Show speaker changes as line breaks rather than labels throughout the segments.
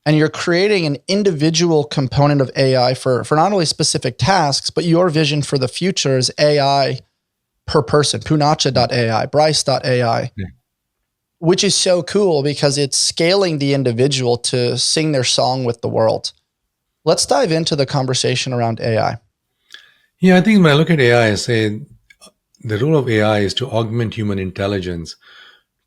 and you're creating an individual component of AI for not only specific tasks, but your vision for the future is AI per person, Poonacha.ai, Bryce.ai, which is so cool because it's scaling the individual to sing their song with the world. Let's dive into the conversation around AI.
Yeah, I think when I look at AI, I say the role of AI is to augment human intelligence,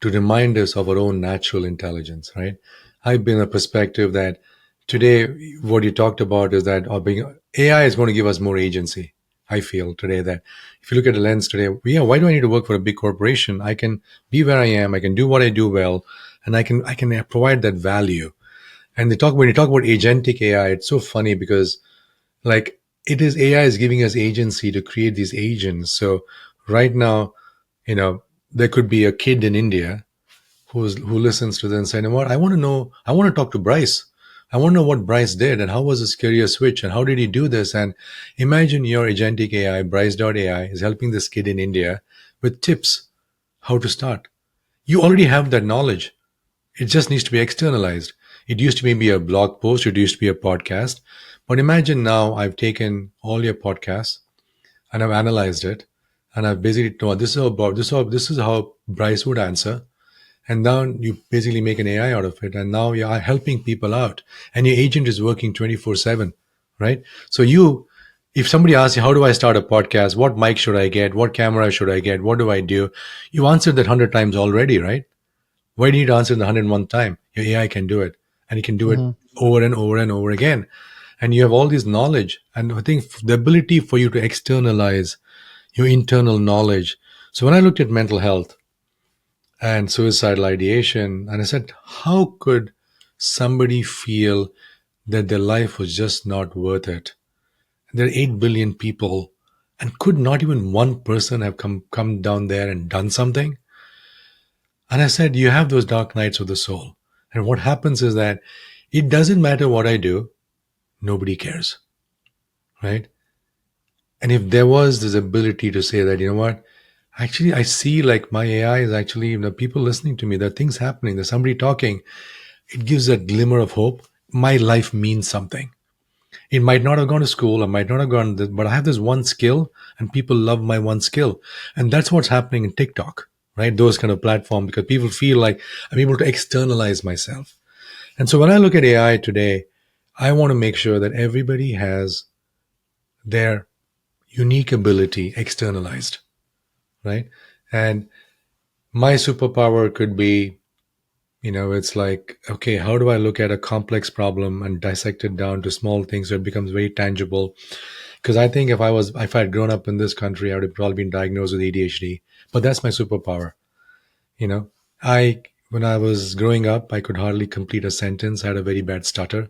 to remind us of our own natural intelligence, right? I've been a perspective that today, what you talked about is that AI is going to give us more agency. I feel today that if you look at the lens today, why do I need to work for a big corporation? I can be where I am. I can do what I do well, and I can provide that value. And when you talk about agentic AI, it's so funny because like AI is giving us agency to create these agents. So right now, there could be a kid in India who listens to this and saying, "What I want to know, I want to talk to Bryce. I want to know what Bryce did and how was his career switch and how did he do this?" And imagine your agentic AI, Bryce.ai, is helping this kid in India with tips how to start. You already have that knowledge. It just needs to be externalized. It used to be a blog post, it used to be a podcast. But imagine now I've taken all your podcasts and I've analyzed it and I've basically told this is how Bryce would answer. And now you basically make an AI out of it. And now you are helping people out. And your agent is working 24/7, right? So if somebody asks you, how do I start a podcast? What mic should I get? What camera should I get? What do I do? You answered that 100 times already, right? Why do you need to answer the 101st time? Your AI can do it. And it can do it over and over and over again. And you have all this knowledge. And I think the ability for you to externalize your internal knowledge. So when I looked at mental health and suicidal ideation, and I said, how could somebody feel that their life was just not worth it? There are 8 billion people, and could not even one person have come down there and done something? And I said, you have those dark nights of the soul. And what happens is that it doesn't matter what I do, nobody cares, right? And if there was this ability to say that, you know what, actually, I see like my AI is actually, people listening to me, there are things happening, there's somebody talking, it gives a glimmer of hope. My life means something. It might not have gone to school, I might not have gone, but I have this one skill and people love my one skill. And that's what's happening in TikTok, right? Those kind of platforms, because people feel like I'm able to externalize myself. And so when I look at AI today, I want to make sure that everybody has their unique ability externalized, right? And my superpower could be, it's like, okay, how do I look at a complex problem and dissect it down to small things so it becomes very tangible? Because I think if I had grown up in this country, I would have probably been diagnosed with ADHD. But that's my superpower. When I was growing up, I could hardly complete a sentence. I had a very bad stutter.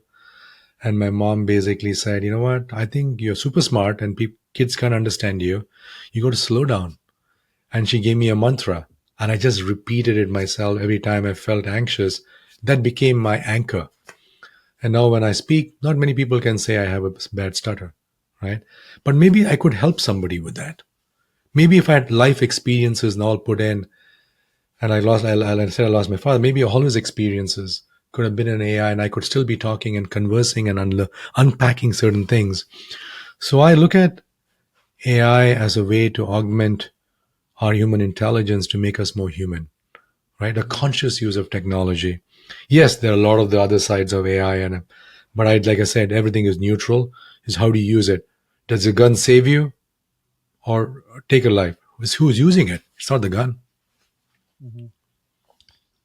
And my mom basically said, you know what? I think you're super smart and kids can't understand you. You got to slow down. And she gave me a mantra. And I just repeated it myself every time I felt anxious. That became my anchor. And now when I speak, not many people can say I have a bad stutter, right? But maybe I could help somebody with that. Maybe if I had life experiences and all put in, and I said I lost my father, maybe all his experiences could have been an AI and I could still be talking and conversing and unpacking certain things. So I look at AI as a way to augment our human intelligence to make us more human, right? A conscious use of technology. Yes, there are a lot of the other sides of AI, but like I said, everything is neutral. Is how do you use it? Does the gun save you or take a life? It's who's using it. It's not the gun.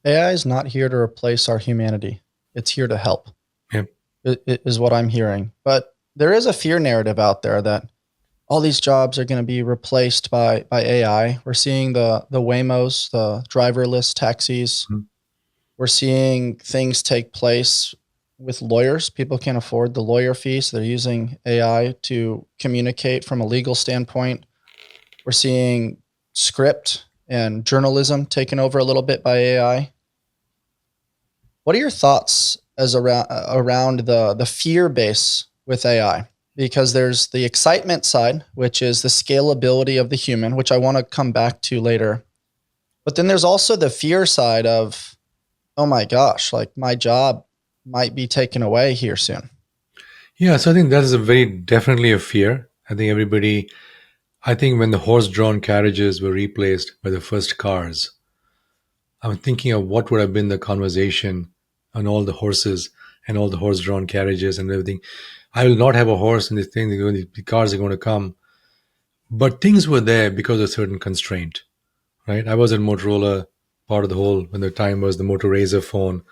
AI is not here to replace our humanity. It's here to help.
Yeah.
It is what I'm hearing. But there is a fear narrative out there that all these jobs are going to be replaced by AI. We're seeing the Waymos, the driverless taxis.
Mm-hmm.
We're seeing things take place with lawyers. People can't afford the lawyer fees. So they're using AI to communicate from a legal standpoint. We're seeing script and journalism taken over a little bit by AI. What are your thoughts around the fear base with AI? Because there's the excitement side, which is the scalability of the human, which I want to come back to later. But then there's also the fear side of, oh my gosh, like my job might be taken away here soon.
Yeah, so I think that is a very definitely a fear. I think everybody, I think when the horse drawn carriages were replaced by the first cars, I'm thinking of what would have been the conversation on all the horses and all the horse drawn carriages and everything. I will not have a horse in this thing, the cars are going to come. But things were there because of certain constraint, right? I was at Motorola, part of the whole, when the time was the Moto Razr phone.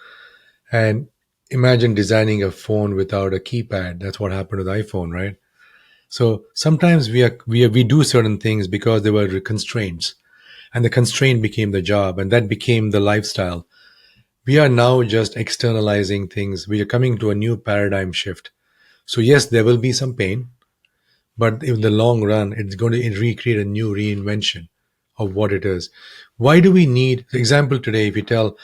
And imagine designing a phone without a keypad. That's what happened with the iPhone, right? So sometimes we do certain things because there were constraints, and the constraint became the job, and that became the lifestyle. We are now just externalizing things. We are coming to a new paradigm shift. So yes, there will be some pain, but in the long run, it's going to recreate a new reinvention of what it is. Why do we need, for example, today, if you tell,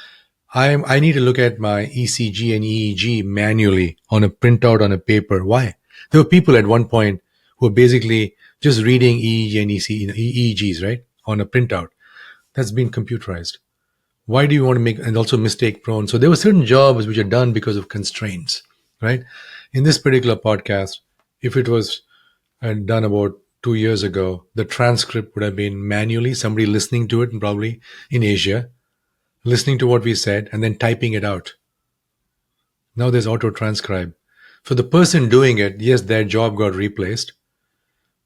I need to look at my ECG and EEG manually on a printout on a paper. Why? There were people at one point who were basically just reading EEG and EEGs, right, on a printout. That's been computerized. Why do you want to make, and also mistake prone? So there were certain jobs which are done because of constraints, right? In this particular podcast, if it was done about 2 years ago, the transcript would have been manually, somebody listening to it, and probably in Asia, listening to what we said and then typing it out. Now there's auto transcribe. For the person doing it, yes, their job got replaced,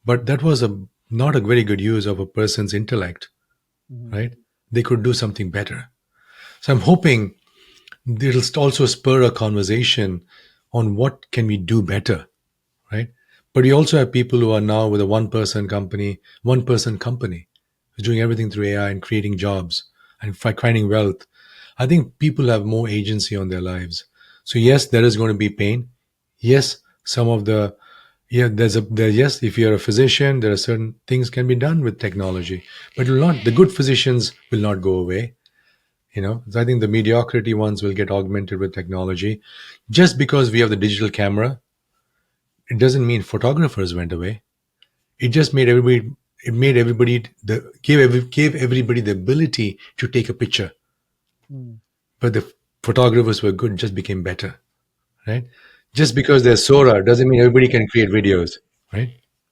but that was not a very good use of a person's intellect,
Mhm.
right? They could do something better. So I'm hoping it'll also spur a conversation on what can we do better, right? But we also have people who are now with a one person company, who's doing everything through AI and creating jobs and finding wealth. I think people have more agency on their lives. So yes, there is going to be pain. Yes, some of the yeah, yes, if you're a physician, there are certain things can be done with technology, but it will not. The good physicians will not go away. So I think the mediocrity ones will get augmented with technology. Just because we have the digital camera, it doesn't mean photographers went away. It just made everybody. It made everybody gave everybody the ability to take a picture.
Mm.
But the photographers were good, just became better, right? Just because they're Sora doesn't mean everybody can create videos, right?